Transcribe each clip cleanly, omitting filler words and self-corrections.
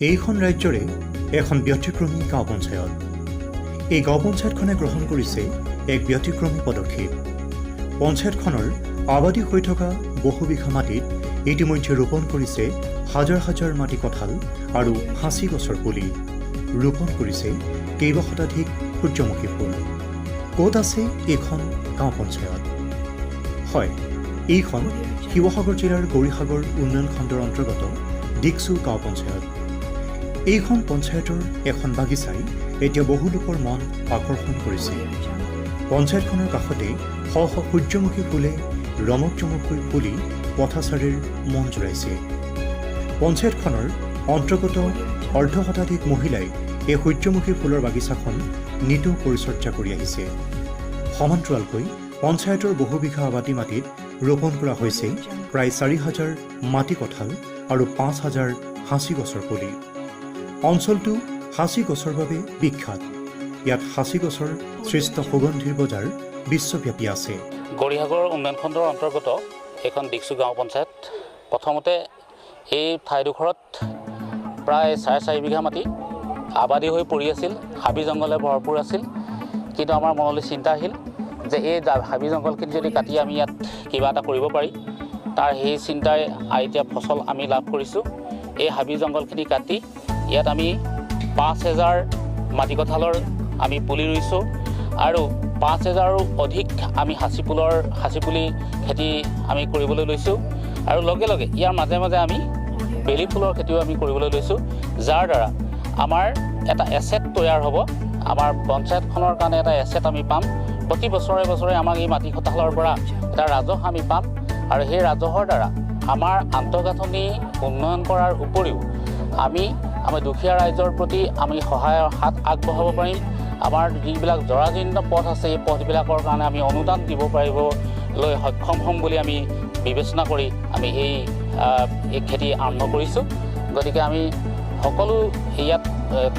এইখন ৰাজ্যৰে এখন ব্যতিক্ৰমী গাঁও পঞ্চায়ত। এই গাঁও পঞ্চায়তখনে গ্ৰহণ কৰিছে এক ব্যতিক্ৰমী পদক্ষেপ। পঞ্চায়তখনৰ আবাদী হৈ থকা বহুবিঘা মাটিত ইতিমধ্যে ৰোপণ কৰিছে হাজাৰ হাজাৰ মাটি কঁঠাল আৰু হাঁচি গছৰ পুলি। ৰোপণ কৰিছে কেইবা শতাধিক সূৰ্যমুখী ফুল। ক'ত আছে এইখন গাঁও পঞ্চায়ত? হয়, এইখন শিৱসাগৰ জিলাৰ গৌৰীসাগৰ উন্নয়ন খণ্ডৰ অন্তৰ্গত ডিকচু গাঁও পঞ্চায়ত। এইখন পঞ্চায়তৰ এখন বাগিচাই এতিয়া বহু লোকৰ মন আকৰ্ষণ কৰিছে। পঞ্চায়তখনৰ কাষতে শ শ সূৰ্যমুখী ফুলে ৰমক চমককৈ ফুলি পথাচাৰীৰ মন জোৰাইছে। পঞ্চায়তখনৰ অন্তৰ্গত অৰ্ধ শতাধিক মহিলাই এই সূৰ্যমুখী ফুলৰ বাগিচাখন নিতৌ পৰিচৰ্যা কৰি আহিছে। সমান্তৰালকৈ পঞ্চায়তৰ বহুবিঘা আবাদী মাটিত ৰোপণ কৰা হৈছে প্ৰায় ৪,০০০ মাটি কঁঠাল আৰু ৫,০০০ হাঁচি গছৰ পুলি। অঞ্চলটো হাঁচি গছৰ বাবে বিখ্যাত। ইয়াত হাঁচি গছৰ সৃষ্ট সুগন্ধিৰ বজাৰ বিশ্বব্যাপী আছে। গৌৰীসাগৰ উন্নয়ন খণ্ডৰ অন্তৰ্গত এখন ডিকচু গাঁও পঞ্চায়ত। প্ৰথমতে এই ঠাইডোখৰত প্ৰায় ৪.৫ বিঘা মাটি আবাদী হৈ পৰি আছিল, হাবি জংঘলে ভৰপূৰ আছিল। কিন্তু আমাৰ মনলৈ চিন্তা আহিল যে এই হাবি জংঘলখিনি যদি কাটি আমি ইয়াত কিবা এটা কৰিব পাৰি, তাৰ সেই চিন্তাই এতিয়া ফচল আমি লাভ কৰিছোঁ। এই হাবি জংঘলখিনি কাটি ইয়াত আমি ৫,০০০ মাটি কঁঠালৰ আমি পুলি ৰুইছোঁ আৰু ৫,০০০ৰো অধিক আমি হাঁচি পুলি খেতি আমি কৰিবলৈ লৈছোঁ। আৰু লগে লগে ইয়াৰ মাজে মাজে আমি বেলি ফুলৰ খেতিও আমি কৰিবলৈ লৈছোঁ, যাৰ দ্বাৰা আমাৰ এটা এছেট তৈয়াৰ হ'ব। আমাৰ পঞ্চায়তখনৰ কাৰণে এটা এছেট আমি পাম। প্ৰতি বছৰে বছৰে আমাক এই মাটি কঁঠালৰ পৰা এটা ৰাজহ আমি পাম আৰু সেই ৰাজহৰ দ্বাৰা আমাৰ আন্তঃগাঁথনি উন্নয়ন কৰাৰ উপৰিও আমাৰ দুখীয়া ৰাইজৰ প্ৰতি আমি সহায়ৰ হাত আগবঢ়াব পাৰিম। আমাৰ যিবিলাক জৰাজীৰ্ণ পথ আছে এই পথবিলাকৰ কাৰণে আমি অনুদান দিব পাৰিবলৈ সক্ষম হ'ম বুলি আমি বিবেচনা কৰি আমি এই খেতি আৰম্ভ কৰিছোঁ। গতিকে আমি সকলো ইয়াত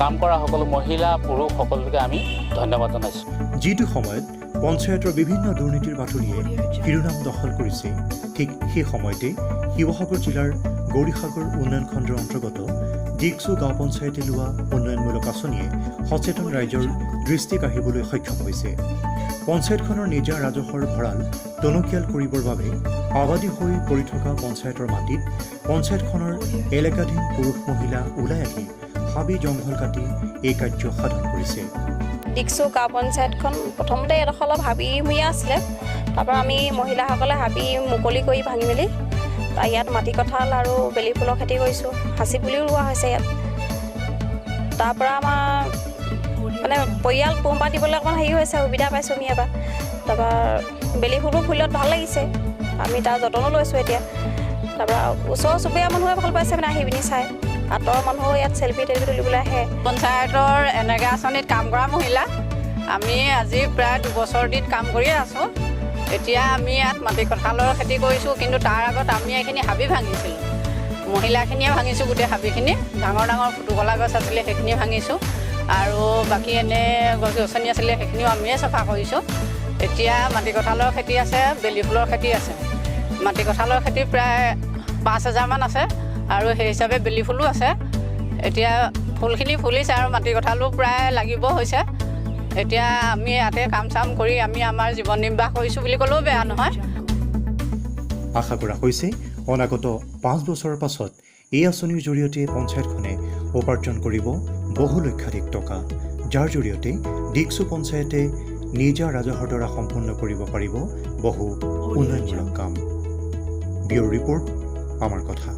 কাম কৰা সকলো মহিলা পুৰুষ সকলোকে আমি ধন্যবাদ জনাইছোঁ। যিটো সময়ত পঞ্চায়তৰ বিভিন্ন দুৰ্নীতিৰ বাতৰিয়ে শিৰোনাম দখল কৰিছে, ঠিক সেই সময়তে শিৱসাগৰ জিলাৰ গৌৰীসাগৰ উন্নয়ন খণ্ডৰ অন্তৰ্গত ডিকচু গাঁও পঞ্চায়তে লোৱা উন্নয়নমূলক আঁচনিয়ে সচেতন ৰাইজৰ দৃষ্টি কাঢ়িবলৈ সক্ষম হৈছে। পঞ্চায়তখনৰ নিজা ৰাজহৰ ভঁৰাল টনকিয়াল কৰিবৰ বাবে আবাদী হৈ পৰি থকা পঞ্চায়তৰ মাটিত পঞ্চায়তখনৰ এলেকাধীন পুৰুষ মহিলা ওলাই আহি হাবি জংঘল কাটি এই কাৰ্য সাধন কৰিছে। ডিকচু গাঁও পঞ্চায়তখন প্ৰথমতে এডোখৰ অলপ হাবিমূৰীয়া আছিলে। তাৰপৰা আমি মহিলাসকলে হাবি মুকলি কৰি ভাঙি মেলি ইয়াত মাটি কঁঠাল আৰু বেলি ফুলৰ খেতি কৰিছোঁ। হাঁচি পুলিও ৰোৱা হৈছে ইয়াত। তাৰপৰা আমাৰ মানে পৰিয়াল পোহপাল দিবলৈ অকণমান হেৰি হৈছে, সুবিধা পাইছোঁ আমি এবাৰ। তাৰপৰা বেলি ফুলো ফুলত ভাল লাগিছে, আমি তাৰ যতনো লৈছোঁ এতিয়া। তাৰপৰা ওচৰ চুবুৰীয়া মানুহে ভাল পাইছে মানে আহি পিনি চাই। আঁতৰৰ মানুহো ইয়াত চেল্ফি টেল্ফি তুলিবলৈ আহে। পঞ্চায়তৰ এনেগা আঁচনিত কাম কৰা মহিলা আমি আজি প্ৰায় 2 বছৰ দিন কাম কৰিয়ে আছোঁ। এতিয়া আমি ইয়াত মাটি কঁঠালৰ খেতি কৰিছোঁ, কিন্তু তাৰ আগত আমি এইখিনি হাবি ভাঙিছিলোঁ। মহিলাখিনিয়ে ভাঙিছোঁ গোটেই হাবিখিনি। ডাঙৰ ডাঙৰ ফুটুকলা গছ আছিলে সেইখিনি ভাঙিছোঁ আৰু বাকী এনে গছ গছনি আছিলে সেইখিনিও আমিয়ে চাফা কৰিছোঁ। এতিয়া মাটি কঁঠালৰ খেতি আছে, বেলি ফুলৰ খেতি আছে। মাটি কঁঠালৰ খেতি প্ৰায় 5,000মান আছে আৰু সেই হিচাপে বেলি ফুলো আছে। এতিয়া ফুলখিনি ফুলিছে আৰু মাটি কঁঠালো প্ৰায় লাগিব হৈছে। এতিয়া আমি ইয়াতে কাম চাম কৰি আমি আমাৰ জীৱন নিৰ্বাহ কৰিছোঁ বুলি ক'লেও বেয়া নহয়। আশা কৰা হৈছে অনাগত 5 বছৰৰ পাছত এই আঁচনিৰ জৰিয়তে পঞ্চায়তখনে উপাৰ্জন কৰিব বহু লক্ষাধিক টকা, যাৰ জৰিয়তে ডিকচু পঞ্চায়তে নিজা ৰাজহৰ দ্বাৰা সম্পূৰ্ণ কৰিব পাৰিব বহু উন্নয়নমূলক কাম। ব্যুৰ ৰিপৰ্ট, আমাৰ কথা।